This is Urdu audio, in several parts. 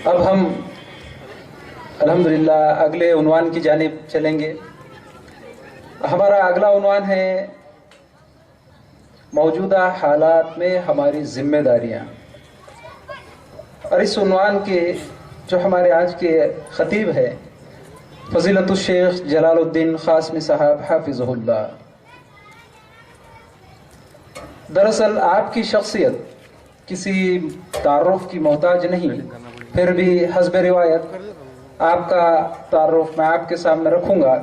اب ہم الحمدللہ اگلے عنوان کی جانب چلیں گے. ہمارا اگلا عنوان ہے موجودہ حالات میں ہماری ذمہ داریاں. اور اس عنوان کے جو ہمارے آج کے خطیب ہے فضیلت الشیخ جلال الدین قاسمی صاحب حافظہ اللہ. دراصل آپ کی شخصیت کسی تعارف کی محتاج نہیں، پھر بھی حسب روایت آپ کا تعارف میں آپ کے سامنے رکھوں گا.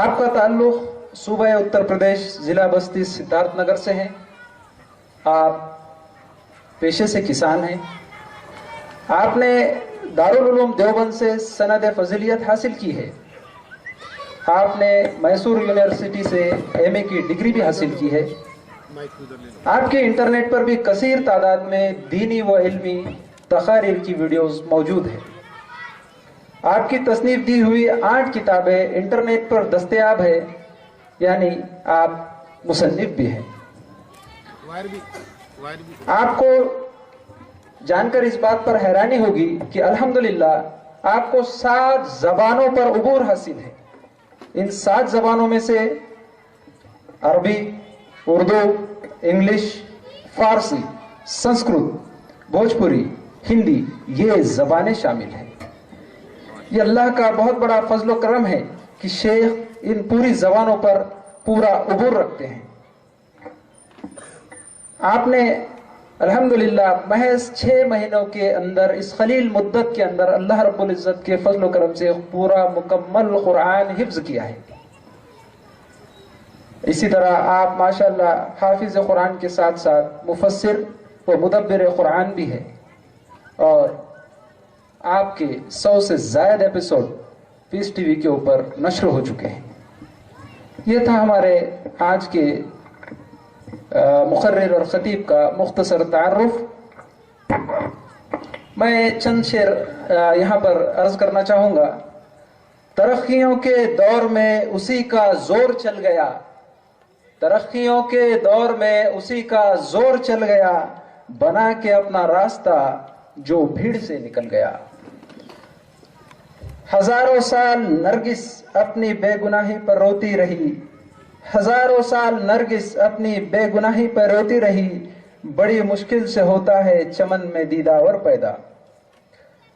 آپ کا تعلق صوبہ اتر پردیش ضلع بستی سدھارتھ نگر سے ہے. آپ پیشے سے کسان ہیں. آپ نے دارالعلوم دیوبند سے سند فضیلیت حاصل کی ہے. آپ نے میسور یونیورسٹی سے ایم اے کی ڈگری بھی حاصل کی ہے. آپ کے انٹرنیٹ پر بھی کثیر تعداد میں دینی و علمی تقاریر کی ویڈیوز موجود ہیں. آپ کی تصنیف دی ہوئی 8 کتابیں انٹرنیٹ پر دستیاب ہے، یعنی آپ مصنف بھی ہیں. آپ کو جان کر اس بات پر حیرانی ہوگی کہ الحمدللہ آپ کو 7 زبانوں پر عبور حاصل ہے. ان 7 زبانوں میں سے عربی، اردو، انگلش، فارسی، سنسکرت، بھوجپوری، ہندی، یہ زبانیں شامل ہیں. یہ اللہ کا بہت بڑا فضل و کرم ہے کہ شیخ ان پوری زبانوں پر پورا عبور رکھتے ہیں. آپ نے الحمدللہ محض 6 مہینوں کے اندر اس قلیل مدت کے اندر اللہ رب العزت کے فضل و کرم سے پورا مکمل قرآن حفظ کیا ہے. اسی طرح آپ ماشاءاللہ حافظ قرآن کے ساتھ ساتھ مفسر و مدبر قرآن بھی ہے، اور آپ کے 100 سے زائد ایپیسوڈ پیس ٹی وی کے اوپر نشر ہو چکے ہیں. یہ تھا ہمارے آج کے مقرر اور خطیب کا مختصر تعارف. میں چند شعر یہاں پر عرض کرنا چاہوں گا. ترقیوں کے دور میں اسی کا زور چل گیا، ترقیوں کے دور میں اسی کا زور چل گیا، بنا کے اپنا راستہ جو بھیڑ سے نکل گیا. ہزاروں سال نرگس اپنی بے گناہی پر روتی رہی، ہزاروں سال نرگس اپنی بے گناہی پر روتی رہی، بڑی مشکل سے ہوتا ہے چمن میں دیداور پیدا.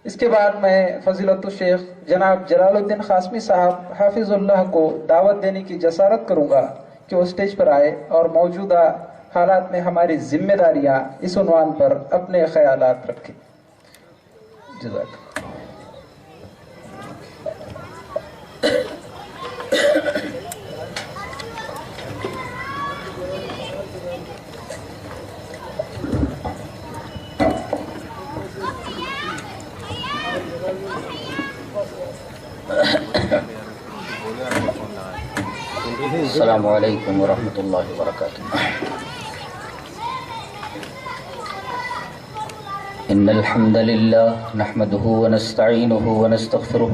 اس کے بعد میں فضیلت الشیخ جناب جلال الدین قاسمی صاحب حافظ اللہ کو دعوت دینے کی جسارت کروں گا کہ وہ اسٹیج پر آئے اور موجودہ حالات میں ہماری ذمہ داریاں اس عنوان پر اپنے خیالات رکھیں. جزاک. السلام علیکم ورحمۃ اللہ وبرکاتہ. ان الحمد للہ نحمده ونستعینه ونستغفره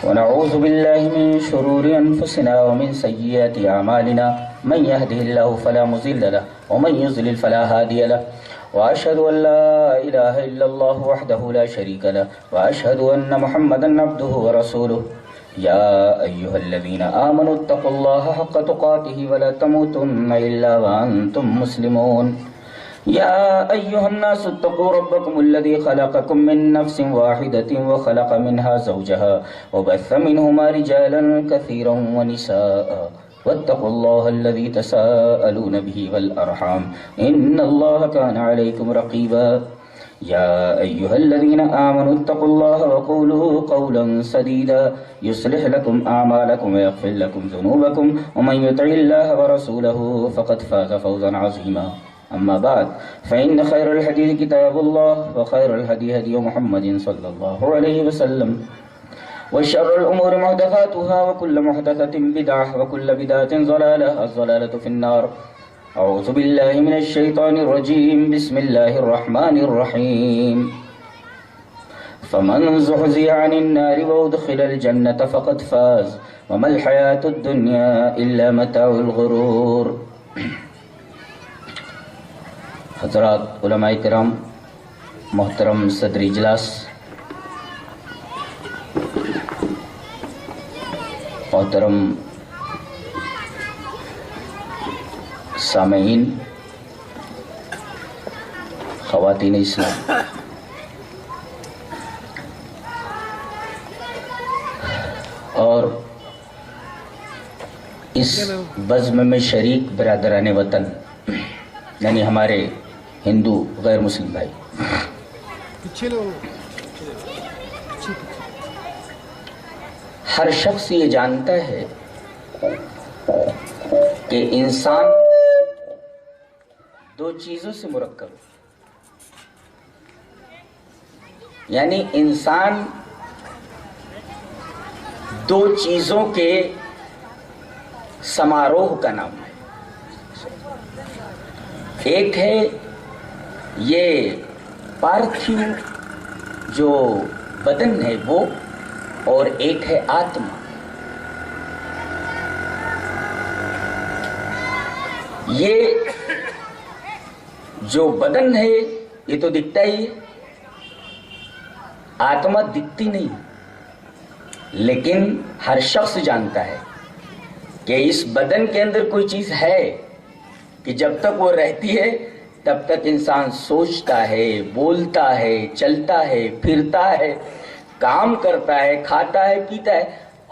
ونعوذ باللہ من شرور انفسنا ومن سیئات اعمالنا، من يهده الله فلا مضل له ومن يضلل فلا هادي له، واشهد ان لا اله الا الله وحده لا شريك له، واشهد ان محمدا عبده ورسوله. يا أيها الذين آمنوا اتقوا الله حق تقاته ولا تموتن إلا وأنتم مسلمون. يا أيها الناس اتقوا ربكم الذي خلقكم من نفس واحدة وخلق منها زوجها وبث منهما رجالا كثيرا ونساء، واتقوا الله الذي تساءلون به والأرحام إن الله كان عليكم رقيبا. يا أيها الذين آمنوا اتقوا الله وقولوا قولا سديدا يصلح لكم أعمالكم ويغفر لكم ذنوبكم ومن يطع الله ورسوله فقد فاز فوزا عظيما. أما بعد فإن خير الحديث كتاب الله وخير الهدي هدي محمد صلى الله عليه وسلم وشر الأمور محدثاتها وكل محدثة بدعة وكل بدعة ضلالة، الضلالة في النار. اعوذ باللہ من الشیطان الرجیم، بسم اللہ الرحمن الرحیم. فمن زحزح عن النار وادخل الجنة فقد فاز وما الحياة الدنيا الا متاع الغرور. حضرات علماء کرام، محترم صدر اجلاس، محترم سامعین، خواتین اسلام، اور اس بزم میں شریک برادران وطن یعنی ہمارے ہندو غیر مسلم بھائی، ہر شخص یہ جانتا ہے کہ انسان دو چیزوں سے مرکب ہے، یعنی انسان دو چیزوں کے سماروہ کا نام ہے۔ ایک ہے یہ پارتھیو جو بدن ہے وہ، اور ایک ہے آتما۔ یہ جو بدن ہے یہ تو دکھتا ہی ہے، آتما دکھتی نہیں، لیکن ہر شخص جانتا ہے کہ اس بدن کے اندر کوئی چیز ہے کہ جب تک وہ رہتی ہے تب تک انسان سوچتا ہے، بولتا ہے، چلتا ہے، پھرتا ہے، کام کرتا ہے، کھاتا ہے، پیتا ہے،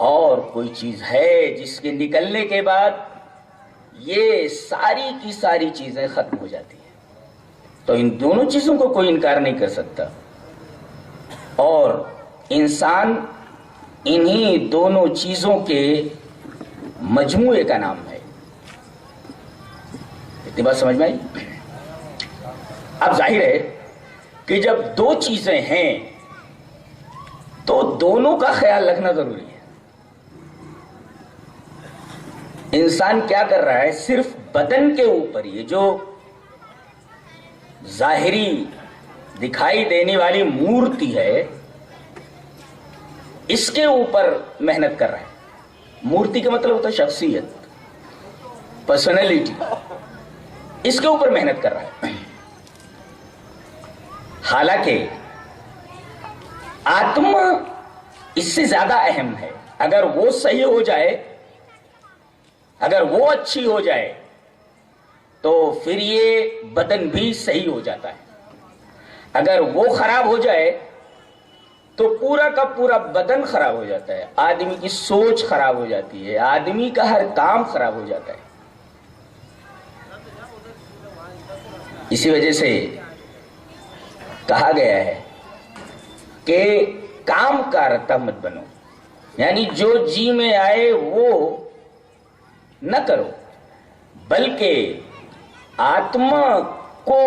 اور کوئی چیز ہے جس کے نکلنے کے بعد یہ ساری کی ساری چیزیں ختم ہو جاتی ہیں۔ تو ان دونوں چیزوں کو کوئی انکار نہیں کر سکتا، اور انسان انہی دونوں چیزوں کے مجموعے کا نام ہے۔ اتنی بات سمجھ میں آئی؟ اب ظاہر ہے کہ جب دو چیزیں ہیں تو دونوں کا خیال رکھنا ضروری ہے۔ انسان کیا کر رہا ہے؟ صرف بدن کے اوپر یہ جو ظاہری دکھائی دینے والی مورتی ہے اس کے اوپر محنت کر رہا ہے۔ مورتی کا مطلب ہوتا ہے شخصیت، پرسنالٹی، اس کے اوپر محنت کر رہا ہے۔ حالانکہ آتما اس سے زیادہ اہم ہے۔ اگر وہ صحیح ہو جائے، اگر وہ اچھی ہو جائے تو پھر یہ بدن بھی صحیح ہو جاتا ہے۔ اگر وہ خراب ہو جائے تو پورا کا پورا بدن خراب ہو جاتا ہے، آدمی کی سوچ خراب ہو جاتی ہے، آدمی کا ہر کام خراب ہو جاتا ہے۔ اسی وجہ سے کہا گیا ہے کہ کام کا رتا مت بنو، یعنی جو جی میں آئے وہ نہ کرو، بلکہ آتما کو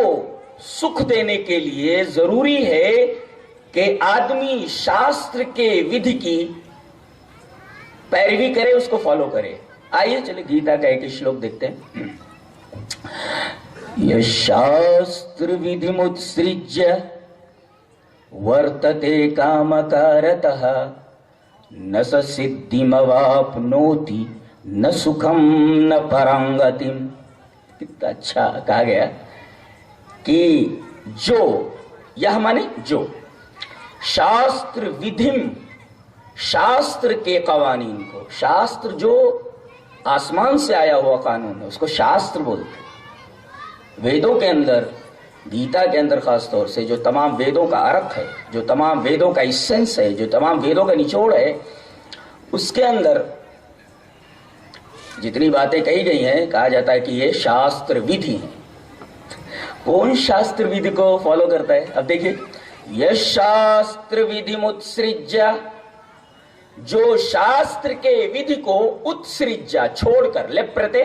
سکھ دینے کے لیے ضروری ہے کہ آدمی شاستر کے ودھی کی پیروی کرے، اس کو فالو کرے۔ آئیے چلے گیتا کا ایک شلوک دیکھتے ہیں۔ یشاستر ودھی متسرجیہ ورتتے کامکارتః نہ س سدھیمواپنوتی نہ سکھم نہ پرانگتیم۔ کتنا اچھا کہا گیا کہ جو، یہ مانے جو شاستر ودھیم، شاستر کے قوانین کو، شاستر جو آسمان سے آیا ہوا قانون ہے اس کو شاستر بولتے ہیں۔ ویدوں کے اندر، گیتا کے اندر خاص طور سے جو تمام ویدوں کا ارتھ ہے، جو تمام ویدوں کا ایسنس ہے، جو تمام ویدوں کا نچوڑ ہے، اس کے اندر جتنی باتیں کہی گئی ہیں کہا جاتا ہے کہ یہ شاستر ودھی ہیں۔ کون شاستر ودھی کو فالو کرتا ہے؟ اب دیکھیے، یہ شاستر ودھی متسرجیہ، جو شاستر کے ودھی کو اتسرجیہ چھوڑ کر، لپرتے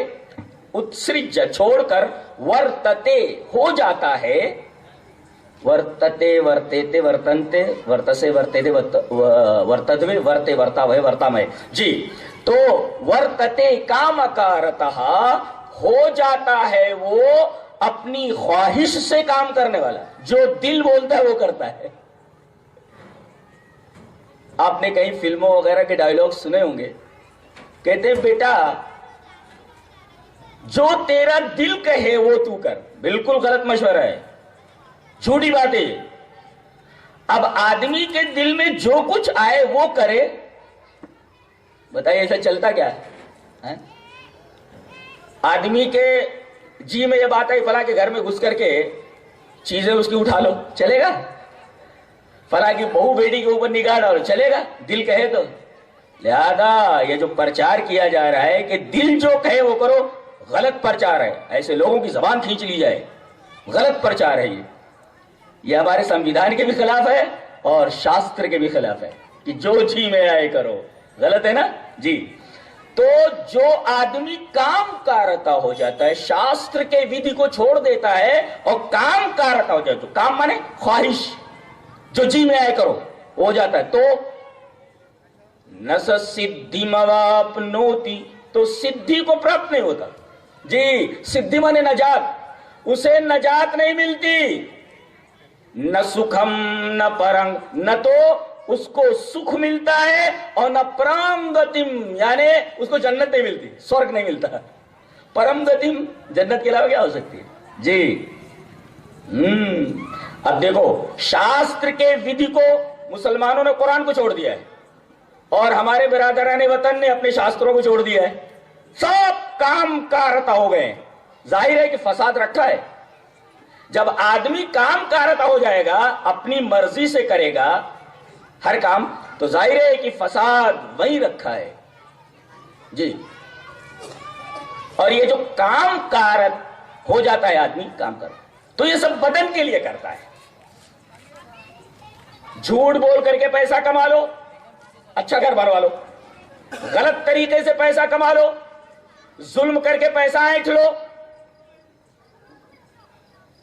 اتسرجیہ چھوڑ کر، ورتتے ہو جاتا ہے، ورتتے ورتیتے ورتنتے ورتسے ورتیتے ورتدوے ورتے ورتاوے ورتامے، جی تو ورتتے کامکارتః ہو جاتا ہے وہ اپنی خواہش سے کام کرنے والا، جو دل بولتا ہے وہ کرتا ہے۔ آپ نے کہیں فلموں وغیرہ کے ڈائیلاگ سنے ہوں گے، کہتے ہیں بیٹا جو تیرا دل کہے وہ تو کر۔ بالکل غلط مشورہ ہے، جھوٹی بات ہے، اب آدمی کے دل میں جو کچھ آئے وہ کرے، بتائیے ایسا چلتا کیا ہے؟ آدمی کے جی میں یہ بات ہے فلاں کے گھر میں گھس کر کے چیزیں اس کی اٹھا لو، چلے گا؟ فلاں کی بہو بیٹی کے اوپر نگاہ ڈالو، چلے گا؟ دل کہے تو۔ لہذا یہ جو پرچار کیا جا رہا ہے کہ دل جو کہے وہ کرو، غلط پرچار ہے۔ ایسے لوگوں کی زبان کھینچ لی جائے، غلط پرچار ہے یہ ہمارے سمویدھان کے بھی خلاف ہے اور شاستر کے بھی خلاف ہے کہ جو جی میں آئے کرو، غلط ہے نا جی۔ تو جو آدمی کام کارتا ہو جاتا ہے، شاستر کے ودھی کو چھوڑ دیتا ہے اور کام کارتا ہو جاتا ہے، کام مانے خواہش، جو جی میں آئے کرو ہو جاتا ہے، تو نس سدھی مواپنوتی، تو سدھی کو پراپت نہیں ہوتا جی۔ سدھی مانے نجات، اسے نجات نہیں ملتی۔ نہ سکھم نہ پرنگ، نہ تو اس کو سکھ ملتا ہے اور نہ پرم گتم، یعنی اس کو جنت نہیں ملتی، سورگ نہیں ملتا۔ پرم گتم جنت کے علاوہ کیا ہو سکتی ہے جی؟ اب دیکھو، شاستر کے ودھی کو مسلمانوں نے قرآن کو چھوڑ دیا ہے اور ہمارے برادران وطن نے اپنے شاستروں کو چھوڑ دیا ہے، سب کام کارتا ہو گئے ہیں۔ ظاہر ہے کہ فساد رکھا ہے۔ جب آدمی کام کارتا ہو جائے گا، اپنی مرضی سے کرے گا ہر کام، تو ظاہر ہے کہ فساد وہی رکھا ہے جی۔ اور یہ جو کام کارت ہو جاتا ہے آدمی کام کر، تو یہ سب بدن کے لیے کرتا ہے۔ جھوٹ بول کر کے پیسہ کما لو، اچھا گھر بنوا لو، غلط طریقے سے پیسہ کما لو، ظلم کر کے پیسہ اینٹھ لو،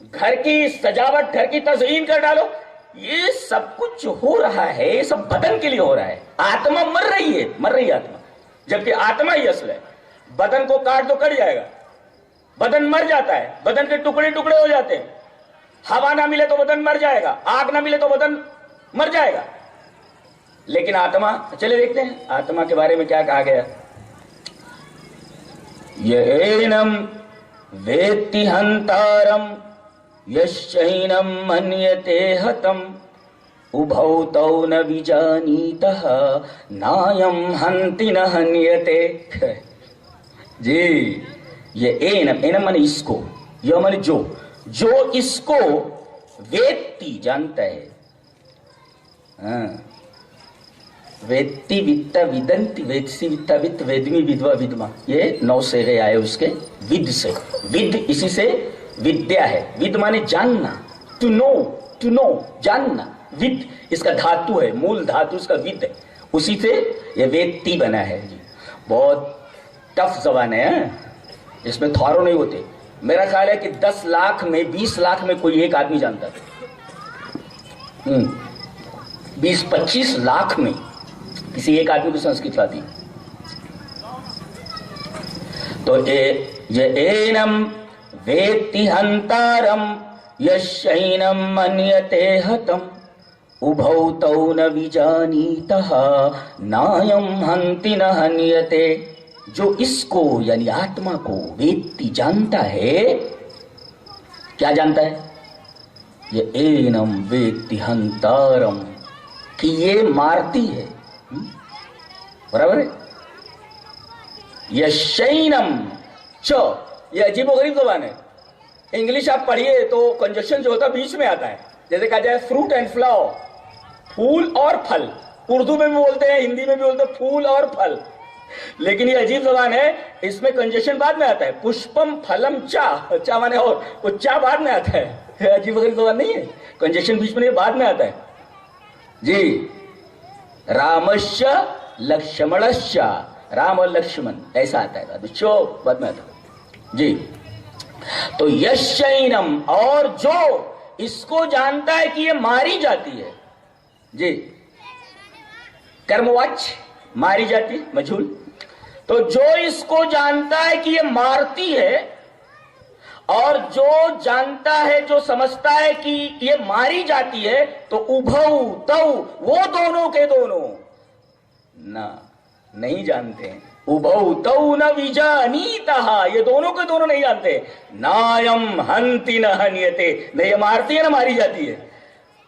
گھر کی سجاوٹ، گھر کی تزئین کر ڈالو، یہ سب کچھ ہو رہا ہے، یہ سب بدن کے لیے ہو رہا ہے۔ آتما مر رہی ہے آتما، جبکہ آتما ہی اصل ہے۔ بدن کو کاٹ دو کٹ جائے گا، بدن مر جاتا ہے، بدن کے ٹکڑے ٹکڑے ہو جاتے ہیں۔ ہوا نہ ملے تو بدن مر جائے گا، آگ نہ ملے تو بدن مر جائے گا۔ لیکن آتما، چلے دیکھتے ہیں آتما کے بارے میں کیا کہا گیا۔ یینم ویتی ہنتارم یشچینم منیتے ہتم ابھو تو نہ وجانیتہ نایم ہنتی نہ ہنیتے جی۔ یہ اینم مانے اس کو، یہ مانے جو اس کو ویتی جانتا ہے، ویتی ویتا ودنتی ویدسی ویتا وت ویدمی ودوا ودما، یہ 9 صیغے آئے اس کے ود سے۔ ود اسی سے ودیا ہے، ود مانے جاننا، ٹو نو جاننا، ود اس کا دھاتو ہے، مول دھاتو اس کا ود ہے، اسی سے یہ ویدتی بنا ہے جی۔ بہت ٹف زبان ہے، اس میں تھارو نہیں ہوتے۔ میرا خیال ہے کہ 10 لاکھ میں 20 لاکھ میں کوئی ایک آدمی جانتا ہے، 20-25 لاکھ میں کسی ایک آدمی کو سنسکرت آتی۔ تو یہ اینم ویتی ہنتارم یشینم منیتے ہتم ابھو تو نہ وجانیتہ نایم ہنتی نہ ہنیتے، جو اس کو یعنی آتما کو ویتی جانتا ہے، کیا جانتا ہے؟ یہ اینم ویتی ہنتارم، کہ یہ مارتی ہے، برابر ہے۔ یشینم یہ عجیب و غریب زبان ہے۔ انگلش آپ پڑھیے تو کنجکشن جو ہوتا ہے بیچ میں آتا ہے، جیسے کہا جائے فروٹ اینڈ فلاور، پھول اور پھل۔ اردو میں بھی بولتے ہیں، ہندی میں بھی بولتے ہیں پھول اور پھل، لیکن یہ عجیب زبان ہے، اس میں کنجکشن بعد میں آتا ہے، پشپم پھلم چا مانے اور، وہ چا بعد میں آتا ہے۔ یہ عجیب و غریب زبان نہیں ہے، کنجکشن بیچ میں بعد میں آتا ہے جی۔ رامش لکشمنش، رام اور لکشمن ایسا آتا ہے، چو بعد میں آتا ہے جی۔ تو یشینم، اور جو اس کو جانتا ہے کہ یہ ماری جاتی ہے جی، کرمواچ ماری جاتی مجھول، تو جو اس کو جانتا ہے کہ یہ مارتی ہے، اور جو جانتا ہے، جو سمجھتا ہے کہ یہ ماری جاتی ہے، تو ابھو تو وہ دونوں کے دونوں نہ نہیں جانتے ہیں، ابھو تو نہ وجانیتہ، یہ دونوں کے دونوں نہیں جانتے، نایم ہنتی نہ ہنیتے، نہ یہ مارتی ہے نہ ماری جاتی ہے۔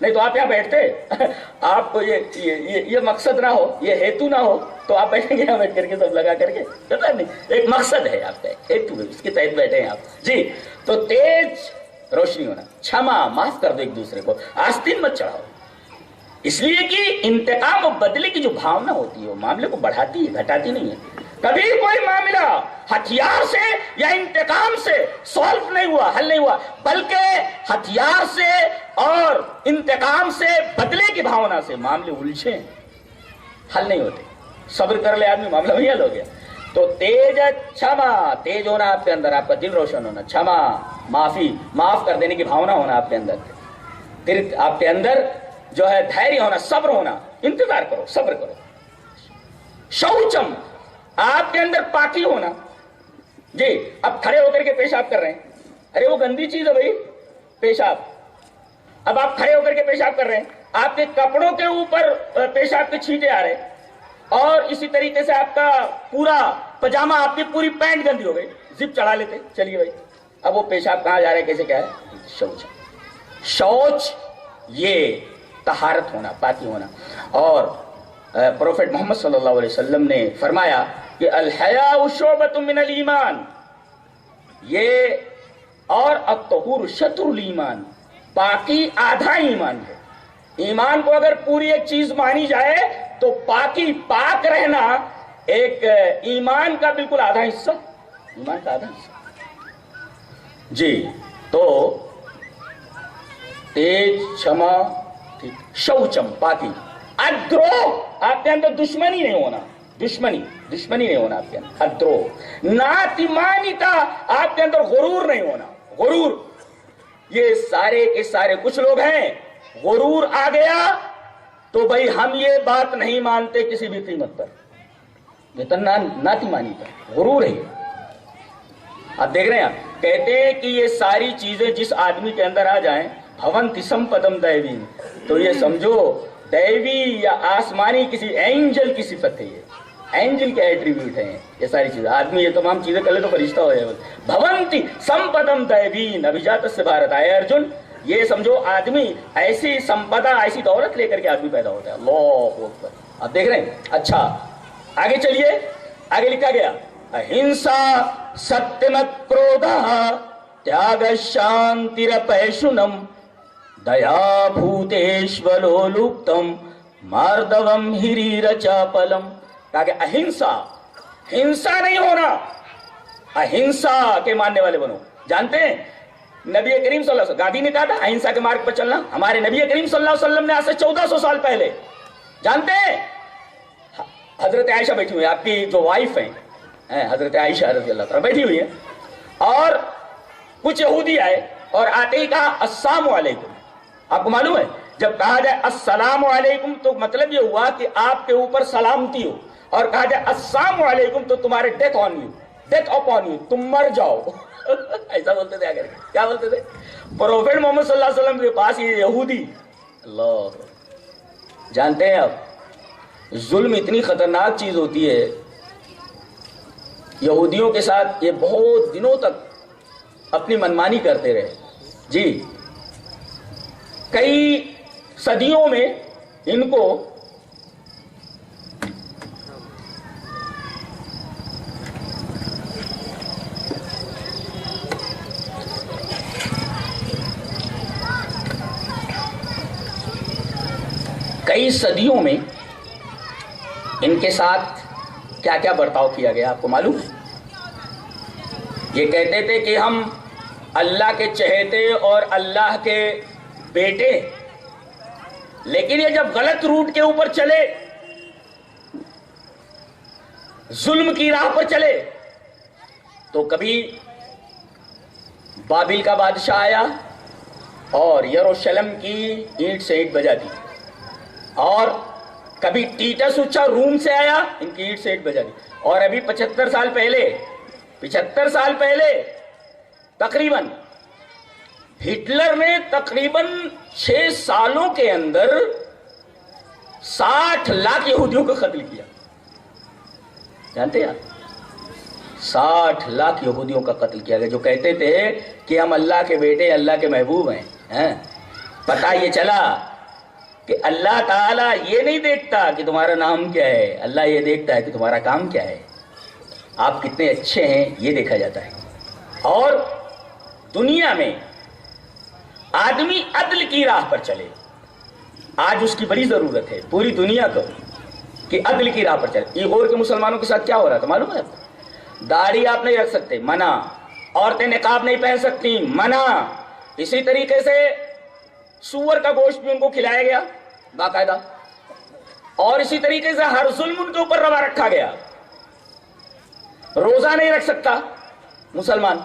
نہیں تو آپ یہاں بیٹھتے آپ کو یہ مقصد نہ ہو, یہ ہیتو نہ ہو تو آپ بیٹھیں گے یہاں بیٹھ کر کے سب لگا کر کے, پتا نہیں ایک مقصد ہے آپ کا, ہیتو ہے, اس کے تحت بیٹھے ہیں آپ جی. تو تیز روشنی ہونا, چھما معاف کر دو ایک دوسرے کو, آستین مت چڑھاؤ, اس لیے کہ انتقام و بدلے کی جو بھاونا ہوتی ہے وہ معاملے کو بڑھاتی ہے, گھٹاتی نہیں ہے. کبھی کوئی معاملہ ہتھیار سے یا انتقام سے سالو نہیں ہوا, حل نہیں ہوا, بلکہ ہتھیار سے اور انتقام سے, بدلے کی بھاونا سے معاملے الجھے, حل نہیں ہوتے. صبر کر لے آدمی, معاملہ بھی حل ہو گیا. تو تیج چھما, تیج ہونا آپ کے اندر, آپ کا دل روشن ہونا, چھما معافی, معاف کر دینے کی بھاونا ہونا آپ کے اندر, پھر آپ کے اندر جو ہے دھیریہ ہونا, صبر ہونا, انتظار کرو, صبر کرو. شوچم, آپ کے اندر پاکی ہونا جی. اب کھڑے ہو کر کے پیشاب کر رہے ہیں, ارے وہ گندی چیز ہے بھائی پیشاب, اب آپ کھڑے ہو کر کے پیشاب کر رہے ہیں, آپ کے کپڑوں کے اوپر پیشاب کے چھینٹے آ رہے ہیں, اور اسی طریقے سے آپ کا پورا پجامہ, آپ کی پوری پینٹ گندی ہو گئی, زپ چڑھا لیتے, چلیے بھائی اب وہ پیشاب کہاں جا رہا ہے, کیسے کیا ہے, شوچ. شوچ یہ طہارت ہونا, پاکی ہونا. اور پروفیٹ محمد صلی اللہ علیہ وسلم نے فرمایا کہ الحیاء شعبۃ من الایمان, یہ اور الطہور شطر الایمان, پاکی آدھا ایمان ہے. ایمان کو اگر پوری ایک چیز مانی جائے تو پاکی, پاک رہنا ایک ایمان کا بالکل آدھا حصہ, ایمان کا آدھا حصہ جی. تو تیج, چھما, شوچم پاکی. ادروہ, آپ کے اندر دشمنی نہیں ہونا, دشمنی نہیں ہونا آپ کے اندر, ادروہ. ناتمانیتا, آپ کے اندر غرور نہیں ہونا, غرور. یہ سارے کے سارے, کچھ لوگ ہیں غرور آ گیا تو بھائی ہم یہ بات نہیں مانتے کسی بھی قیمت پر, یہ تو ناتمانیتا, غرور ہے. آپ دیکھ رہے ہیں, آپ کہتے ہیں کہ یہ ساری چیزیں جس آدمی کے اندر آ جائیں, بھونتی سمپدم دیوی, تو یہ سمجھو دیوی یا آسمانی کسی اینجل کی صفت ہے, یہ اینجل کے ایٹریبیوٹ ہیں یہ ساری چیزیں. آدمی یہ تمام چیزیں کر لے تو فرشتہ ہو جائے. بھونتی سمپدم دیوین ابھیجات سے بھارت آئے ارجن, یہ سمجھو آدمی ایسی سمپدا, ایسی دولت لے کر کے آدمی پیدا ہوتا ہے. اللہ اکبر. آپ دیکھ رہے ہیں. اچھا آگے چلیے, آگے لکھا گیا اہنسا ستیمت کرودھا تیاگ شانتیرپیشنم دیا بھوتیشولولپتم ماردوم ہریر چاپلم. کہا کہ اہنسا, ہنسا نہیں ہونا, اہنسا کے ماننے والے بنو. جانتے ہیں نبی کریم صلی اللہ علیہ وسلم, گاندھی نے کہا تھا اہنسا کے مارگ پر چلنا, ہمارے نبی کریم صلی اللہ علیہ وسلم نے آج سے 1400 سال پہلے, جانتے ہیں حضرت عائشہ بیٹھی ہوئی, آپ کی جو وائف ہیں حضرت عائشہ رضی اللہ تعالیٰ بیٹھی ہوئی ہے, اور کچھ یہودی آئے اور آتے ہی کہا السلام علیکم. آپ کو معلوم ہے جب کہا جائے السلام علیکم تو مطلب یہ ہوا کہ آپ کے اوپر سلامتی ہو, اور کہا جائے السلام علیکم تو تمہارے death on you, death upon you, تم مر جاؤ. ایسا بولتے تھے. اگر کیا بولتے تھے پروفیٹ محمد صلی اللہ علیہ وسلم کے پاس یہ یہودی, اللہ. جانتے ہیں آپ ظلم اتنی خطرناک چیز ہوتی ہے, یہودیوں کے ساتھ یہ بہت دنوں تک اپنی منمانی کرتے رہے جی. کئی صدیوں میں ان کو ان کے ساتھ کیا کیا برتاؤ کیا گیا آپ کو معلوم ہے. یہ کہتے تھے کہ ہم اللہ کے چہیتے اور اللہ کے بیٹے, لیکن یہ جب غلط روٹ کے اوپر چلے, ظلم کی راہ پر چلے, تو کبھی بابل کا بادشاہ آیا اور یروشلم کی اینٹ سے اینٹ بجا دی, اور کبھی ٹیٹس اچھا روم سے آیا, ان کی اینٹ سے اینٹ بجا دی. اور ابھی 75 سال پہلے تقریباً ہٹلر نے تقریباً 6 سالوں کے اندر 60 لاکھ یہودیوں کو قتل کیا. جانتے ہیں آپ 60 لاکھ یہودیوں کا قتل کیا گیا جو کہتے تھے کہ ہم اللہ کے بیٹے, اللہ کے محبوب ہیں. پتہ یہ چلا کہ اللہ تعالیٰ یہ نہیں دیکھتا کہ تمہارا نام کیا ہے، اللہ یہ دیکھتا ہے کہ تمہارا کام کیا ہے، آپ کتنے اچھے ہیں یہ دیکھا جاتا ہے۔ اور دنیا میں آدمی عدل کی راہ پر چلے، آج اس کی بڑی ضرورت ہے پوری دنیا کو کہ عدل کی راہ پر چلے۔ ایغور کے مسلمانوں کے ساتھ کیا ہو رہا تھا معلوم ہے؟ داڑھی آپ نہیں رکھ سکتے، منع۔ عورتیں نقاب نہیں پہن سکتی، منع۔ اسی طریقے سے سور کا گوشت بھی ان کو کھلایا گیا باقاعدہ، اور اسی طریقے سے ہر ظلم ان کے اوپر روا رکھا گیا۔ روزہ نہیں رکھ سکتا مسلمان،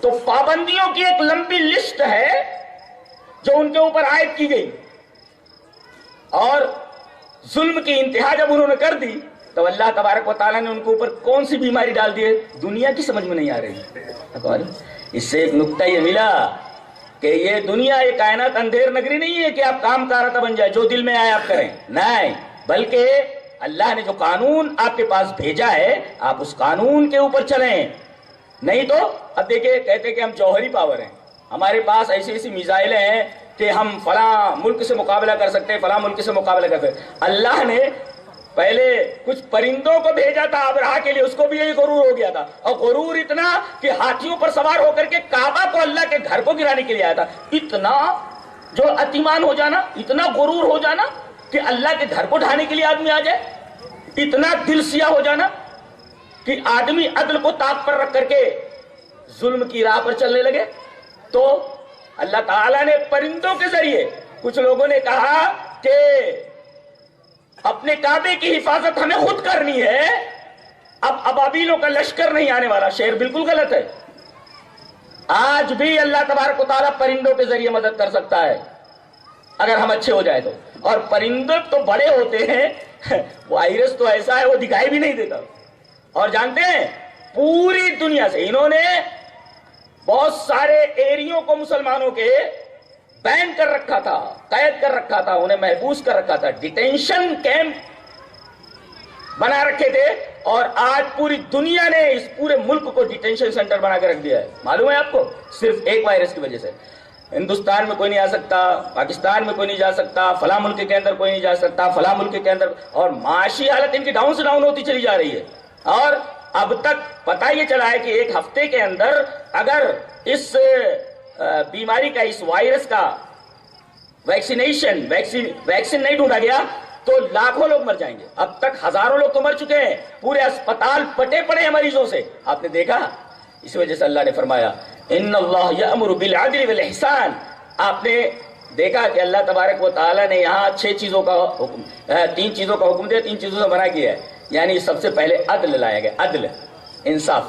تو پابندیوں کی ایک لمبی لسٹ ہے جو ان کے اوپر عائد کی گئی، اور ظلم کی انتہا جب انہوں نے کر دی تو اللہ تبارک و تعالیٰ نے ان کے اوپر کون سی بیماری ڈال دی ہے دنیا کی سمجھ میں نہیں آ رہی۔ اس سے ایک نقطہ یہ ملا کہ یہ دنیا، یہ کائنات اندھیر نگری نہیں ہے کہ آپ کام کارتا بن جائے، جو دل میں آئے آپ کریں، نہیں، بلکہ اللہ نے جو قانون آپ کے پاس بھیجا ہے آپ اس قانون کے اوپر چلیں۔ نہیں تو اب دیکھیں، کہتے کہ ہم جوہری پاور ہیں، ہمارے پاس ایسی ایسی میزائلیں ہیں کہ ہم فلاں ملک سے مقابلہ کر سکتے ہیں، فلاں ملک سے مقابلہ کر سکتے ہیں۔ اللہ نے پہلے کچھ پرندوں کو بھیجا تھا ابرہا کے لیے، اس کو بھی یہی غرور ہو گیا تھا، اور غرور اتنا کہ ہاتھیوں پر سوار ہو کر کے کعبہ کو، اللہ کے گھر کو گرانے کے لیے آیا تھا۔ اتنا جو عتیمان ہو جانا، اتنا غرور ہو جانا کہ اللہ کے گھر کو ڈھانے کے لیے آدمی آ جائے، اتنا دل سیاہ ہو جانا کہ آدمی عدل کو طاق پر رکھ کر کے ظلم کی راہ پر چلنے لگے۔ تو اللہ تعالیٰ نے پرندوں کے ذریعے، کچھ لوگوں نے کہا کہ اپنے کعبے کی حفاظت ہمیں خود کرنی ہے، اب ابابیلوں کا لشکر نہیں آنے والا۔ شعر بالکل غلط ہے۔ آج بھی اللہ تبارک و تعالیٰ پرندوں کے ذریعے مدد کر سکتا ہے اگر ہم اچھے ہو جائے تو، اور پرندے تو بڑے ہوتے ہیں، وائرس تو ایسا ہے وہ دکھائی بھی نہیں دیتا۔ اور جانتے ہیں پوری دنیا سے انہوں نے بہت سارے ایریوں کو مسلمانوں کے بین کر رکھا تھا، قید کر رکھا تھا، انہیں محبوس کر رکھا تھا، ڈیٹینشن کیمپ بنا رکھے تھے، اور آج پوری دنیا نے اس پورے ملک کو ڈیٹینشن سینٹر بنا کے رکھ دیا ہے۔ معلوم ہے آپ کو؟ صرف ایک وائرس کی وجہ سے ہندوستان میں کوئی نہیں آ سکتا، پاکستان میں کوئی نہیں جا سکتا، فلاں ملک کے اندر کوئی نہیں جا سکتا، فلاں ملک کے اندر، اور معاشی حالت ان کی ڈاؤن سے ڈاؤن ہوتی چلی جا رہی ہے۔ اور اب تک پتہ یہ چلا ہے کہ ایک ہفتے کے اندر اگر اس بیماری کا، اس وائرس کا ویکسین نہیں ڈھونڈا گیا تو لاکھوں لوگ مر جائیں گے۔ اب تک ہزاروں لوگ تو مر چکے ہیں، پورے اسپتال پٹے پڑے ہیں مریضوں سے، آپ نے دیکھا۔ اس وجہ سے اللہ نے فرمایا ان اللہ یأمر بالعدل والاحسان۔ آپ نے دیکھا کہ اللہ تبارک و تعالیٰ نے یہاں 6 چیزوں کا حکم، 3 چیزوں کا حکم دیا، 3 چیزوں سے منع کیا ہے، یعنی سب سے پہلے عدل لایا گیا، عدل، انصاف۔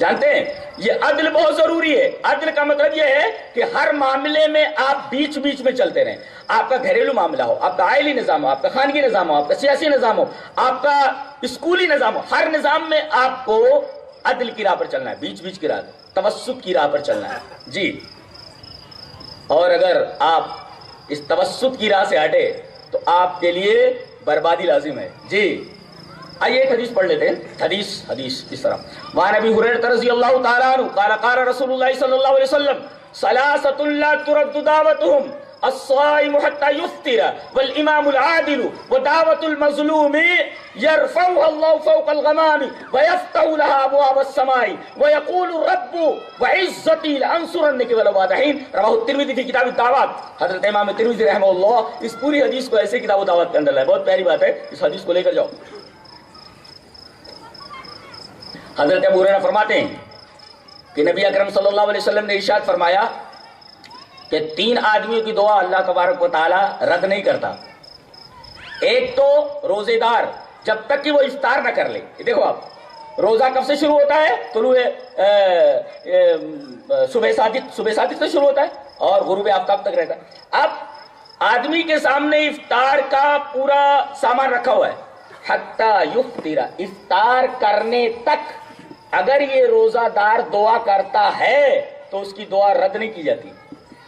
جانتے ہیں یہ عدل بہت ضروری ہے۔ عدل کا مطلب یہ ہے کہ ہر معاملے میں آپ بیچ بیچ میں چلتے رہیں۔ آپ کا گھریلو معاملہ ہو، آپ کا آئلی نظام ہو، آپ کا خانگی نظام ہو، آپ کا سیاسی نظام ہو، آپ کا اسکولی نظام ہو، ہر نظام میں آپ کو عدل کی راہ پر چلنا ہے، بیچ بیچ کی راہ، توسط کی راہ پر چلنا ہے جی۔ اور اگر آپ اس توسط کی راہ سے ہٹے تو آپ کے لیے بربادی لازم ہے جی۔ آئیے ایک حدیث پڑھ لیتے ہیں، حدیث اس طرح، وعن ابی ہریرہ رضی اللہ تعالی عنہ قال قال رسول اللہ صلی اللہ علیہ وسلم ثلاثۃ لا ترد دعوتهم الصائم حتى يفطر والامام العادل ودعوة المظلوم يرفعها الله فوق الغمام ويفتح لها ابواب السماء ويقول الرب وعزتي لانصرنك ولو بعد حين۔ رواه الترمذی فی کتاب الدعوات۔ حضرت امام ترمذی رحمہ اللہ اس پوری حدیث کو ایسے کتاب الدعوات کے اندر لائے، بہت پیاری بات ہے، اس حدیث کو لے کر جاؤ۔ حضرت ابو ہریرہ فرماتے ہیں کہ نبی اکرم صلی اللہ علیہ وسلم نے ارشاد فرمایا کہ 3 آدمیوں کی دعا اللہ تبارک و تعالی رد نہیں کرتا۔ ایک تو روزے دار، جب تک کہ وہ افطار نہ کر لے۔ دیکھو آپ، روزہ کب سے شروع ہوتا ہے؟ طلوع صبح صادق سے شروع ہوتا ہے اور غروب آفتاب تک رہتا ہے۔ اب آدمی کے سامنے افطار کا پورا سامان رکھا ہوا ہے، حتی یفطر، افطار کرنے تک اگر یہ روزہ دار دعا کرتا ہے تو اس کی دعا رد نہیں کی جاتی۔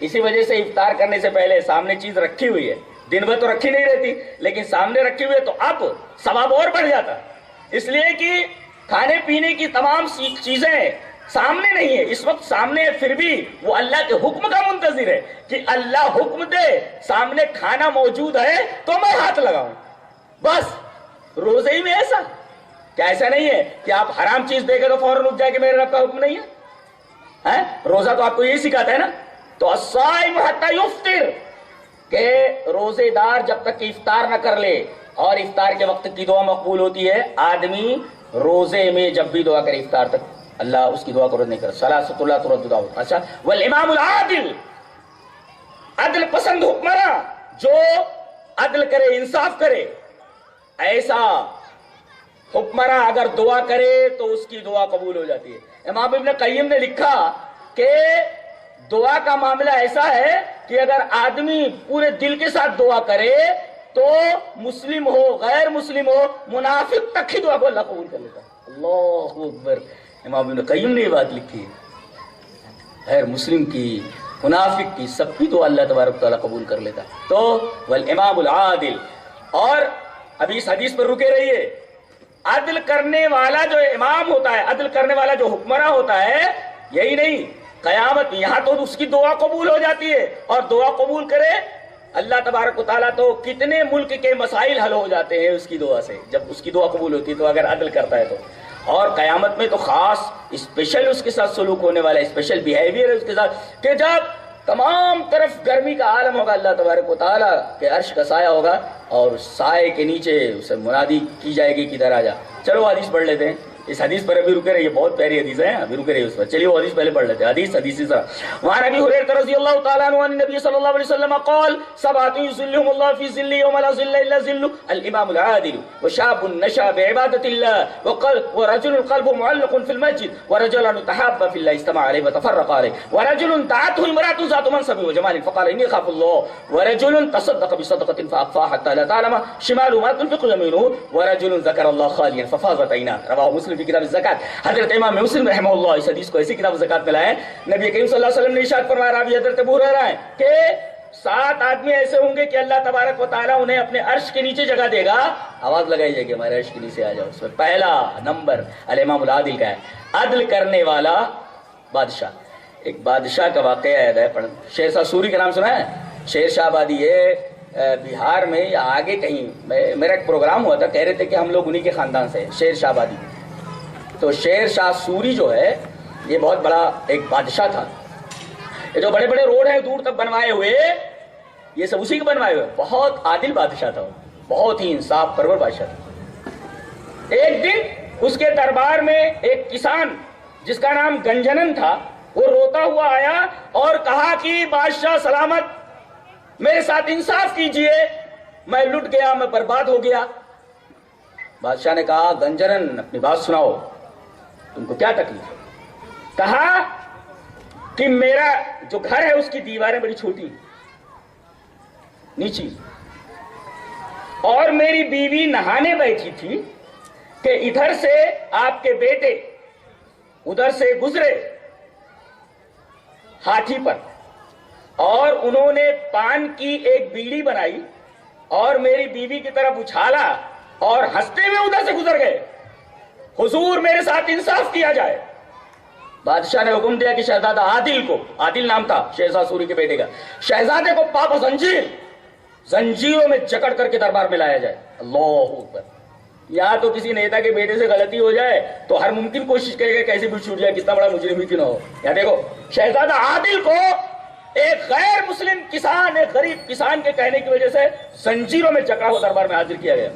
اسی وجہ سے افطار کرنے سے پہلے سامنے چیز رکھی ہوئی ہے، دن بھر تو رکھی نہیں رہتی لیکن سامنے رکھی ہوئی ہے تو اب ثواب اور بڑھ جاتا، اس لیے کہ کھانے پینے کی تمام چیزیں سامنے نہیں ہے اس وقت، سامنے ہے پھر بھی وہ اللہ کے حکم کا منتظر ہے کہ اللہ حکم دے، سامنے کھانا موجود ہے تو میں ہاتھ لگاؤں، بس۔ روزے ہی میں ایسا کیا ایسا نہیں ہے کہ آپ حرام چیز دیکھے تو فوراً رک جائے کہ میرے رب کا حکم نہیں ہے؟ روزہ تو آپ کو یہی سکھاتا ہے نا۔ تو الصائم حتی یفطر، کہ روزے دار جب تک کہ افطار نہ کر لے، اور افطار کے وقت کی دعا مقبول ہوتی ہے۔ آدمی روزے میں جب بھی دعا کرے افطار تک اللہ اس کی دعا کو رد نہیں کرتا۔ صلاۃ اللہ ترد دعوت۔ اچھا، والامام العادل، عدل پسند حکمراں جو عدل کرے، انصاف کرے، ایسا حکمراں اگر دعا کرے تو اس کی دعا قبول ہو جاتی ہے۔ امام ابن قیم نے لکھا کہ دعا کا معاملہ ایسا ہے کہ اگر آدمی پورے دل کے ساتھ دعا کرے تو مسلم ہو غیر مسلم ہو منافق تک ہی دعا کو اللہ قبول کر لیتا ہے۔ اللہ اکبر، امام ابن قیم نے یہ بات لکھی ہے، غیر مسلم کی، منافق کی، سب کی دعا اللہ تبارک تعالیٰ قبول کر لیتا ہے۔ تو والامام العادل، اور ابھی اس حدیث پر رکے رہیے، عدل کرنے والا جو امام ہوتا ہے، عدل کرنے والا جو حکمراں ہوتا ہے، یہی نہیں قیامت یہاں تو اس کی دعا قبول ہو جاتی ہے، اور دعا قبول کرے اللہ تبارک و تعالیٰ تو کتنے ملک کے مسائل حل ہو جاتے ہیں اس کی دعا سے، جب اس کی دعا قبول ہوتی ہے تو اگر عدل کرتا ہے تو۔ اور قیامت میں تو خاص اسپیشل اس کے ساتھ سلوک ہونے والا، اسپیشل بیہیویئر ہے اس کے ساتھ، کہ جب تمام طرف گرمی کا عالم ہوگا، اللہ تبارک و تعالیٰ کے عرش کا سایہ ہوگا، اور سائے کے نیچے اسے منادی کی جائے گی کہ ادھر آ جا۔ چلو حدیث پڑھ لیتے ہیں، اس حدیث پر ابھی رکے رہیے، بہت پیاری حدیث ہے، ابھی رکے رہیے اس پر۔ چلیے وہ حدیث پہلے پڑھ لیتے ہیں، حدیث وعن ابی ہریرہ رضی اللہ تعالی عنہ ان النبی صلی اللہ علیہ وسلم قال سبعۃ یظلهم اللہ فی ظلہ یوم لا ظل الا ظلہ الامام العادل وشاب نشأ بعبادۃ اللہ ورجل قلبه معلق فی المسجد ورجلان تحابا فی اللہ اجتمعا علیہ وتفرقا علیہ ورجل دعته امرأة ذات منصب وجمال فقال انی اخاف اللہ ورجل تصدق بصدقة فاخفاها حتى لا تعلم شماله ما تنفق يمينه ورجل ذكر الله خاليا ففاضت عيناه رواه مسلم کی کتاب الزکات۔ حضرت امام مسلم رحمہ اللہ اس حدیث کو ایسی کتاب الزکات میں لائے، نبی کریم صلی اللہ علیہ وسلم نے ارشاد فرمایا، راوی حضرت ابو ہریرہ ہے کہ 7 آدمی ایسے ہوں گے کہ اللہ تبارک و تعالیٰ انہیں اپنے عرش کے نیچے جگہ دے گا، آواز لگائی جائے گی ہمارے عرش کے نیچے آ جاؤ۔ اس میں پہلا نمبر الامام العادل کا ہے، عدل کرنے والا بادشاہ۔ ایک بادشاہ کا واقعہ یاد ہے، شیر شاہ سوری کا نام سنا ہے؟ شیر شاہ آبادی ہے بہار میں یا آگے کہیں، میرا ایک پروگرام ہوا تھا، کہہ رہے تھے کہ ہم لوگ انہی کے خاندان سے، شیر شاہ آبادی۔ تو شیر شاہ سوری جو ہے یہ بہت بڑا ایک بادشاہ تھا، یہ جو بڑے بڑے روڈ ہیں دور تک بنوائے ہوئے یہ سب اسی کے بنوائے ہوئے، بہت عادل بادشاہ تھا، بہت ہی انصاف پرور بادشاہ تھا۔ ایک دن اس کے دربار میں ایک کسان جس کا نام گنجنن تھا، وہ روتا ہوا آیا اور کہا کہ بادشاہ سلامت، میرے ساتھ انصاف کیجئے، میں لٹ گیا، میں برباد ہو گیا۔ بادشاہ نے کہا گنجنن اپنی بات سناؤ، تم کو کیا تکلیف ہے؟ کہا کہ میرا جو گھر ہے اس کی دیواریں بڑی چھوٹی نیچی، اور میری بیوی نہانے بیٹھی تھی کہ ادھر سے آپ کے بیٹے ادھر سے گزرے ہاتھی پر، اور انہوں نے پان کی ایک بیڑی بنائی اور میری بیوی کی طرف اچھالا اور ہنستے ہوئے ادھر سے گزر گئے، حضور میرے ساتھ انصاف کیا جائے۔ بادشاہ نے حکم دیا کہ شہزادہ عادل کو، عادل نام تھا شہزادہ سوری کے بیٹے کا، شہزادے کو پاپ زنجیروں میں جکڑ کر کے دربار میں لایا جائے۔ اللہ اکبر۔ یہاں تو کسی نیتا کے بیٹے سے غلطی ہو جائے تو ہر ممکن کوشش کرے گا کیسے بھی چھوٹ جائے، کتنا بڑا مجرم ہی کیوں نہ ہو۔ یہاں دیکھو شہزادہ عادل کو ایک غیر مسلم کسان، ایک غریب کسان کے کہنے کی وجہ سے زنجیروں میں جکڑا ہوا دربار میں حاضر کیا گیا۔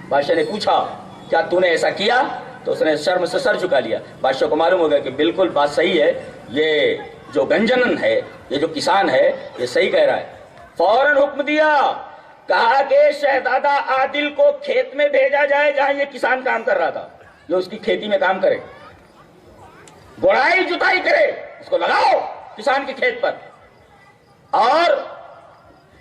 بادشاہ نے پوچھا کیا تو نے ایسا کیا؟ تو اس نے شرم سے سر جھکا لیا۔ بادشاہ کو معلوم ہو گیا کہ بالکل بات صحیح ہے، یہ جو گنجنن ہے، یہ جو کسان ہے، یہ صحیح کہہ رہا ہے۔ فوراً حکم دیا، کہا کہ شہزادہ عادل کو کھیت میں بھیجا جائے جہاں یہ کسان کام کر رہا تھا، جو اس کی کھیتی میں کام کرے، گڑائی جتائی کرے، اس کو لگاؤ کسان کے کھیت پر، اور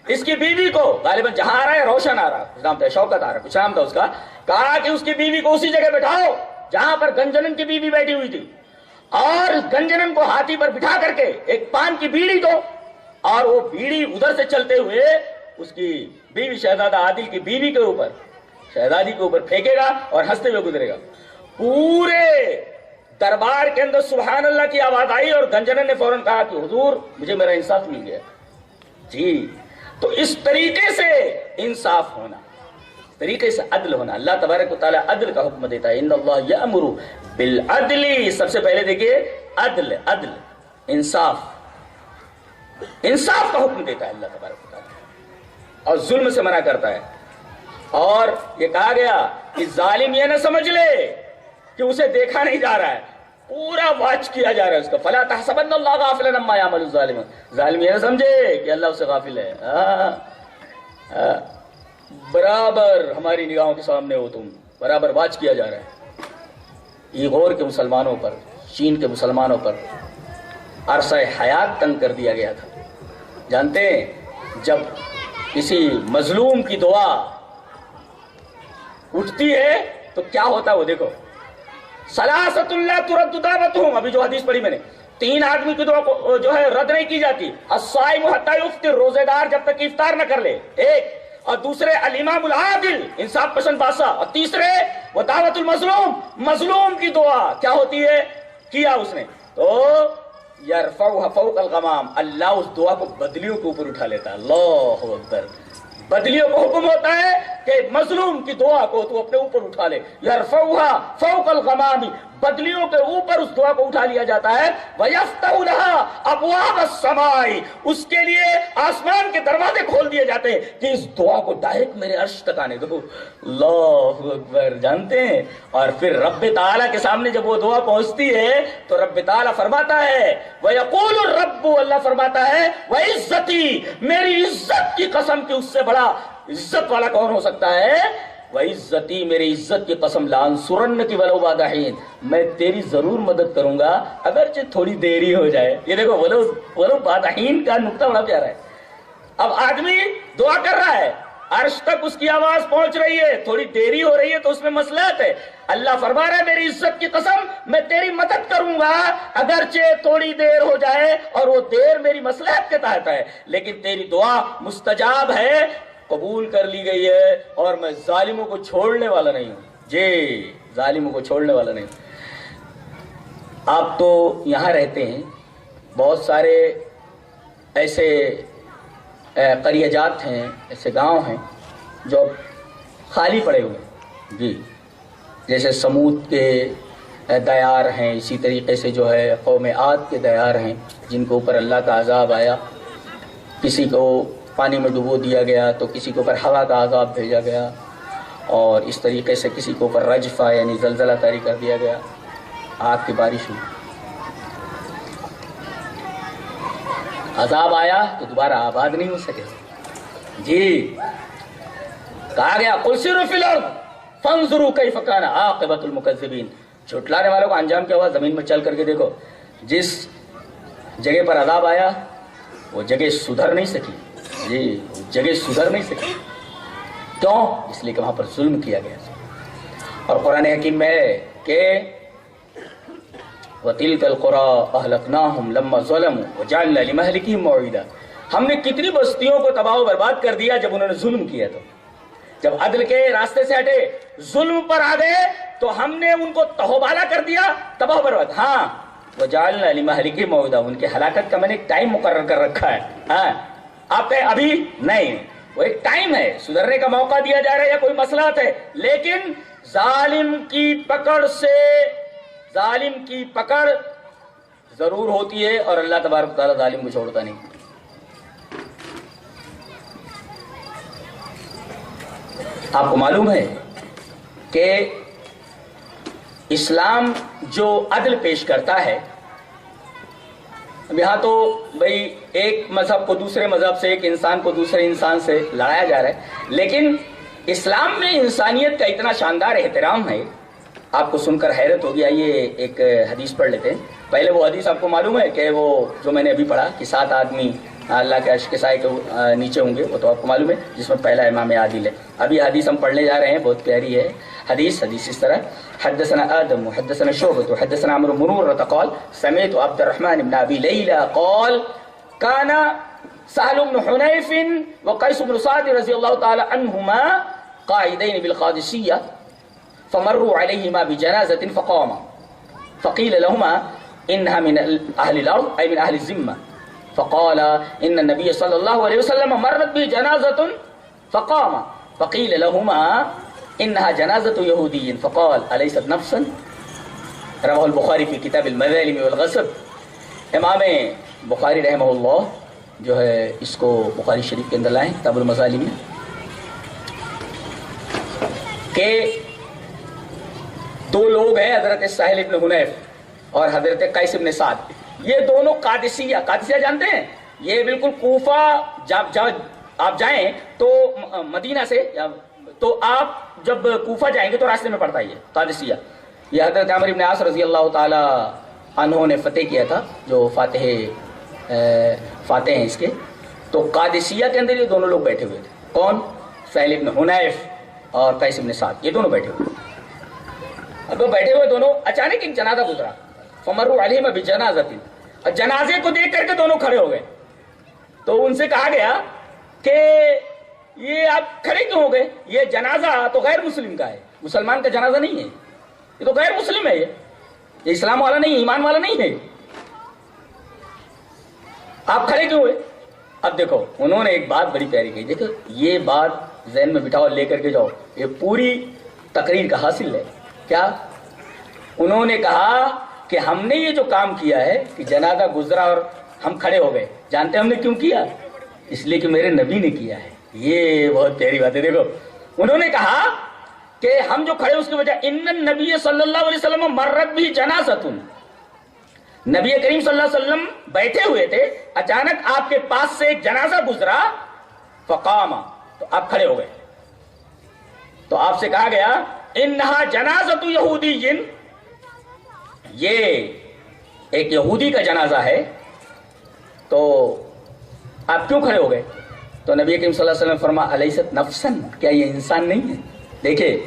اس کی بیوی کو، غالباً جہاں آ رہا ہے روشن آ رہا، اس نام تھا شوکت آ رہا، کچھ نام تھا اس کا، کہا کہ اس کی بیوی کو اسی جگہ بٹھاؤ جہاں پر گنجنن کی بیوی بیٹھی ہوئی تھی، اور گنجنن کو ہاتھی پر بٹھا کر کے ایک پان کی بیڑی دو، اور وہ بیڑی ادھر سے چلتے ہوئے اس کی بیوی شہزادہ عادل کی بیوی کے اوپر، شہزادی کے اوپر پھینکے گا اور ہنستے ہوئے گزرے گا۔ پورے دربار کے اندر سبحان اللہ کی آواز آئی اور گنجنن نے فوراً کہا کہ حضور مجھے میرا انصاف مل گیا. جی تو اس طریقے سے انصاف ہونا، اس طریقے سے عدل ہونا. اللہ تبارک و تعالیٰ عدل کا حکم دیتا ہے. ان اللہ یأمر بالعدل، سب سے پہلے دیکھیے عدل، عدل انصاف، انصاف کا حکم دیتا ہے اللہ تبارک و تعالیٰ، اور ظلم سے منع کرتا ہے. اور یہ کہا گیا کہ ظالم یہ نہ سمجھ لے کہ اسے دیکھا نہیں جا رہا ہے، پورا واچ کیا جا رہا ہے اس کا. فلا تحسبن اللہ غافلا عما يعمل الظالمون، ظالم یہ نہ سمجھے کہ اللہ اسے غافل ہے. برابر ہماری نگاہوں کے سامنے ہو تم، برابر واچ کیا جا رہا ہے. ایغور کے مسلمانوں پر، چین کے مسلمانوں پر عرصہ حیات تنگ کر دیا گیا تھا. جانتے ہیں جب کسی مظلوم کی دعا اٹھتی ہے تو کیا ہوتا ہے وہ دیکھو. ثلاثۃ لا ترد دعوتهم، ابھی جو حدیث پڑھی میں نے، 3 آدمی کی دعا کو جو ہے رد نہیں کی جاتی. الصائم حتی یفطر، روزے دار جب تک افطار نہ کر لے، ایک. اور دوسرے الامام العادل، انصاف پسند بادشاہ. اور تیسرے وہ دعوت المظلوم، مظلوم کی دعا کیا ہوتی ہے، کیا اس نے تو یرفعها فوق الغمام، اللہ اس دعا کو بدلیوں کے اوپر اٹھا لیتا ہے. اللہ اکبر. بدلیوں کو حکم ہوتا ہے کہ مظلوم کی دعا کو تو اپنے اوپر اٹھا لے. یرفعها فوق الغمام، بدلیوں کے اوپر اس دعا کو اٹھا لیا جاتا ہے. وَيَفْتَحُ لَهَا أَبْوَابَ السَّمَاءِ، اس کے لیے آسمان کے دروازے کھول دیے جاتے ہیں کہ اس دعا کو ڈائریکٹ میرے عرش تک آنے دو. اللہ اکبر. جانتے ہیں اور پھر رب تعالیٰ کے سامنے جب وہ دعا پہنچتی ہے تو رب تعالیٰ فرماتا ہے وَيَقُولُ الرَّبُّ، اللہ فرماتا ہے وَعِزَّتِي، میری عزت کی قسم کہ اس سے بڑا عزت والا کون ہو سکتا ہے. وَعِزَّتِي، میری عزت کی قسم، لَأَنصُرَنَّكِ وَلَوْ بَعْدَ حِينٍ، میں تیری ضرور مدد کروں گا اگرچہ تھوڑی دیری ہو جائے. یہ دیکھو وَلَوْ بَعْدَ حِينٍ کا نقطہ بڑا پیارا ہے. اب آدمی دعا کر رہا ہے، عرش تک اس کی آواز پہنچ رہی ہے، تھوڑی دیری ہو رہی ہے تو اس میں مصلحت ہے. اللہ فرما رہا ہے میری عزت کی قسم میں تیری مدد کروں گا اگرچہ تھوڑی دیر ہو جائے، اور وہ دیر میری مصلحت کے تحت ہے، لیکن تیری دعا مستجاب ہے، قبول کر لی گئی ہے، اور میں ظالموں کو چھوڑنے والا نہیں ہوں. جی ظالموں کو چھوڑنے والا نہیں. آپ تو یہاں رہتے ہیں، بہت سارے ایسے قریہ جات ہیں، ایسے گاؤں ہیں جو خالی پڑے ہوئے ہیں. جی جیسے سمود کے دیار ہیں، اسی طریقے سے جو ہے قوم عاد کے دیار ہیں جن کے اوپر اللہ کا عذاب آیا. کسی کو پانی میں ڈبو دیا گیا تو کسی کے اوپر ہوا کا عذاب بھیجا گیا، اور اس طریقے سے کسی کے اوپر رجفہ یعنی زلزلہ طاری کر دیا گیا، آگ کی بارش ہوئی. عذاب آیا تو دوبارہ آباد نہیں ہو سکے. جی کہا گیا قل سیروا فی الارض فانظروا کیف کان عاقبۃ المکذبین، جھٹلانے والوں کا انجام کیا ہوا زمین میں چل کر کے دیکھو. جس جگہ پر عذاب آیا وہ جگہ سدھر نہیں سکی. جی جگہ سدھر نہیں سکی. کیوں؟ اس لیے کہ وہاں پر ظلم کیا گیا. اور قرآن حکیم میں ہے کہ وَتِلْكَ الْقُرَىٰ أَهْلَكْنَاهُمْ لَمَّا ظَلَمُوا وَجَعَلْنَا لِمَهْلِكِهِمْ مَوْعِدًا، ہم نے کتنی بستیوں کو تباہ و برباد کر دیا جب انہوں نے ظلم کیا. تو جب عدل کے راستے سے ہٹے، ظلم پر آ گئے تو ہم نے ان کو تہوبالا کر دیا، تباہ و برباد. ہاں وَجَعَلْنَا لِمَهْلِكِهِمْ مَوْعِدًا، ان کے ہلاکت کا میں نے ایک ٹائم مقرر کر رکھا ہے. ہاں آپ کہیں ابھی نہیں، وہ ایک ٹائم ہے، سدھرنے کا موقع دیا جا رہا ہے یا کوئی مسئلہ ہے، لیکن ظالم کی پکڑ سے، ظالم کی پکڑ ضرور ہوتی ہے، اور اللہ تبارک تعالیٰ ظالم کو چھوڑتا نہیں. آپ کو معلوم ہے کہ اسلام جو عدل پیش کرتا ہے، اب یہاں تو بھئی ایک مذہب کو دوسرے مذہب سے، ایک انسان کو دوسرے انسان سے لڑایا جا رہا ہے، لیکن اسلام میں انسانیت کا اتنا شاندار احترام ہے، آپ کو سن کر حیرت ہوگی. آئیے ایک حدیث پڑھ لیتے ہیں. پہلے وہ حدیث آپ کو معلوم ہے کہ وہ جو میں نے ابھی پڑھا کہ 7 آدمی اللہ کے عرش کے سائے کے نیچے ہوں گے، وہ تو آپ کو معلوم ہے، جس میں پہلا امام عادل ہے. ابھی حدیث ہم پڑھنے جا رہے ہیں، بہت پیاری ہے حدیث اس طرح: حدثنا آدم وحدثنا شعبة وحدثنا عمرو بن مرة قال سمعت عبد الرحمن بن أبي ليلى قال كان سهل بن حنيف وقيس بن سعد رضي الله تعالى عنهما قاعدين بالقادسية فمروا عليهما بجنازة فقاما. فقيل لهما إنها من أهل الأرض أي من أهل الذمة. فقال إن النبي صلى الله عليه وسلم مرت به جنازة فقام فقيل لهما إنها جنازة يهودي فقال أليست نفسا. رواه البخاری فی کتاب المظالم والغصب. امام بخاری رحمہ اللہ جو ہے اس کو بخاری شریف کے اندر لائیں کتاب المظالم میں کہ دو لوگ ہیں حضرت سہل ابن حنیف اور حضرت قیس ابن سعد. یہ دونوں قادسیہ جانتے ہیں؟ یہ بالکل کوفہ جب آپ جائیں تو مدینہ سے تو آپ جب کوفہ جائیں گے تو راستے میں پڑتا ہے یہ قادسیہ. یہ حضرت عمر ابن عاص رضی اللہ تعالی عنہ نے فتح کیا تھا جو فاتح ہیں اس کے. تو قادسیہ کے اندر یہ دونوں لوگ بیٹھے ہوئے تھے. کون؟ سہل ابن حنیف اور قیس ابن سعد. یہ دونوں بیٹھے ہوئے. اب وہ بیٹھے ہوئے دونوں اچانک ایک جنازہ گزرا. فمروا علیہم بجنازۃ. اور جنازے کو دیکھ کر کے دونوں کھڑے ہو گئے. تو ان سے کہا گیا کہ یہ آپ کھڑے کیوں ہو گئے؟ یہ جنازہ تو غیر مسلم کا ہے, مسلمان کا جنازہ نہیں ہے. یہ تو غیر مسلم ہے. یہ اسلام والا نہیں, ایمان والا نہیں ہے. آپ کھڑے کیوں ہوئے؟ اب دیکھو انہوں نے ایک بات بڑی پیاری کہی. دیکھو یہ بات ذہن میں بٹھاؤ, لے کر کے جاؤ. یہ پوری تقریر کا حاصل ہے. کیا انہوں نے کہا کہ ہم نے یہ جو کام کیا ہے کہ جنازہ گزرا اور ہم کھڑے ہو گئے, جانتے ہیں ہم نے کیوں کیا؟ اس لیے کہ میرے نبی نے کیا ہے. یہ بہت پیاری بات ہے. دیکھو انہوں نے کہا کہ ہم جو کھڑے اس کی وجہ ان النبی صلی اللہ علیہ وسلم مرت بھی جنازۃ. نبی کریم صلی اللہ علیہ وسلم بیٹھے ہوئے تھے, اچانک آپ کے پاس سے ایک جنازہ گزرا. فقام, تو آپ کھڑے ہو گئے. تو آپ سے کہا گیا انہا جنازۃ یہودی, یہ ایک یہودی کا جنازہ ہے. تو آپ کیوں کھڑے ہو گئے؟ تو نبی کریم صلی اللہ علیہ وسلم فرما الیست نفسن, کیا یہ انسان نہیں ہے؟ دیکھیں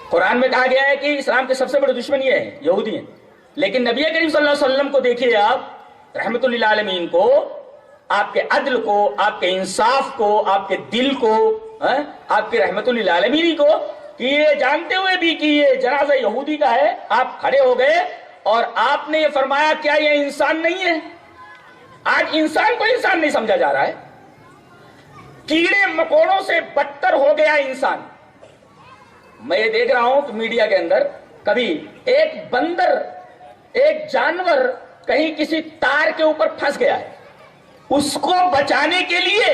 قرآن میں کہا گیا ہے کہ اسلام کے سب سے بڑے دشمن یہ ہیں, یہودی ہیں. لیکن نبی کریم صلی اللہ علیہ وسلم کو دیکھیے آپ, رحمت للعالمین کو, آپ کے عدل کو, آپ کے انصاف کو, آپ کے دل کو, آپ کے رحمت للعالمین کو, کہ یہ جانتے ہوئے بھی کہ یہ جنازہ یہودی کا ہے آپ کھڑے ہو گئے اور آپ نے یہ فرمایا کیا یہ انسان نہیں ہے؟ آج انسان کو انسان نہیں سمجھا جا رہا ہے. کیڑے مکوڑوں سے بدتر ہو گیا انسان. میں یہ دیکھ رہا ہوں کہ میڈیا کے اندر کبھی ایک بندر, ایک جانور کہیں کسی تار کے اوپر پھنس گیا ہے, اس کو بچانے کے لیے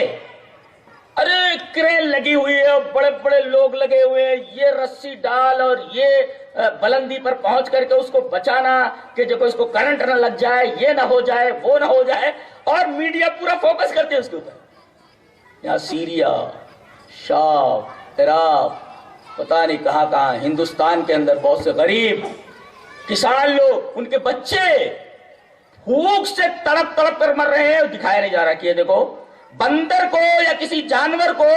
ارے کرین لگی ہوئی ہے, بڑے بڑے لوگ لگے ہوئے ہیں, یہ رسی ڈال اور یہ بلندی پر پہنچ کر کے اس کو بچانا کہ جو اس کو کرنٹ نہ لگ جائے, یہ نہ ہو جائے, وہ نہ ہو جائے, اور میڈیا پورا فوکس کرتے ہیں اس کے اوپر. یہاں سیریا, شام, عراق, پتہ نہیں کہاں کہاں, ہندوستان کے اندر بہت سے غریب کسان لوگ, ان کے بچے بھوک سے تڑپ تڑپ کر مر رہے ہیں. دکھایا نہیں جا رہا کہ یہ دیکھو بندر کو یا کسی جانور کو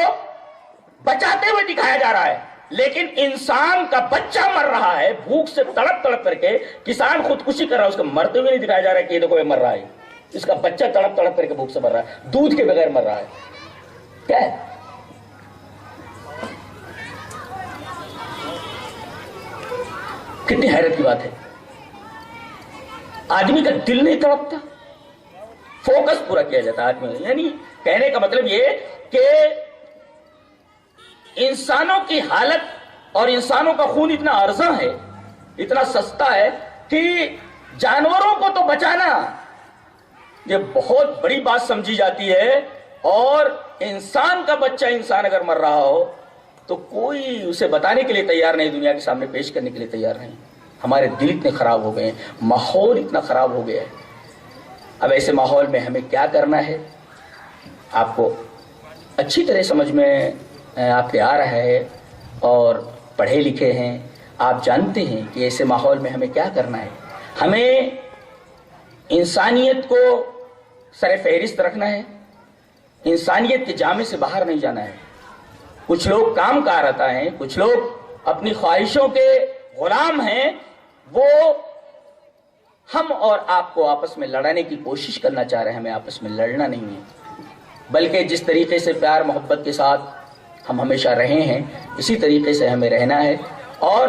بچاتے ہوئے دکھایا جا رہا ہے, لیکن انسان کا بچہ مر رہا ہے بھوک سے تڑپ تڑپ کر کے. کسان خودکشی کر رہا ہے, اس کو مرتے ہوئے نہیں دکھایا جا رہا ہے کہ یہ دیکھو یہ مر رہا ہے, اس کا بچہ تڑپ تڑپ کر کے بھوک سے مر رہا ہے, دودھ کے بغیر مر رہا ہے. کیا ہے؟ کتنی حیرت کی بات ہے. آدمی کا دل نہیں تڑپتا, فوکس پورا کیا جاتا ہے آدمی. یعنی کہنے کا مطلب یہ کہ انسانوں کی حالت اور انسانوں کا خون اتنا ارزاں ہے, اتنا سستا ہے کہ جانوروں کو تو بچانا یہ بہت بڑی بات سمجھی جاتی ہے, اور انسان کا بچہ انسان اگر مر رہا ہو تو کوئی اسے بتانے کے لیے تیار نہیں, دنیا کے سامنے پیش کرنے کے لیے تیار نہیں. ہمارے دل اتنے خراب ہو گئے ہیں, ماحول اتنا خراب ہو گیا ہے. اب ایسے ماحول میں ہمیں کیا کرنا ہے آپ کو اچھی طرح سمجھ میں آپ کے آ رہا ہے, اور پڑھے لکھے ہیں, آپ جانتے ہیں کہ ایسے ماحول میں ہمیں کیا کرنا ہے. ہمیں انسانیت کو سر فہرست رکھنا ہے, انسانیت کے جامے سے باہر نہیں جانا ہے. کچھ لوگ کام کار آتا ہے, کچھ لوگ اپنی خواہشوں کے غلام ہیں, وہ ہم اور آپ کو آپس میں لڑانے کی کوشش کرنا چاہ رہے ہیں. ہمیں آپس میں لڑنا نہیں ہے, بلکہ جس طریقے سے پیار محبت کے ساتھ ہم ہمیشہ رہے ہیں اسی طریقے سے ہمیں رہنا ہے. اور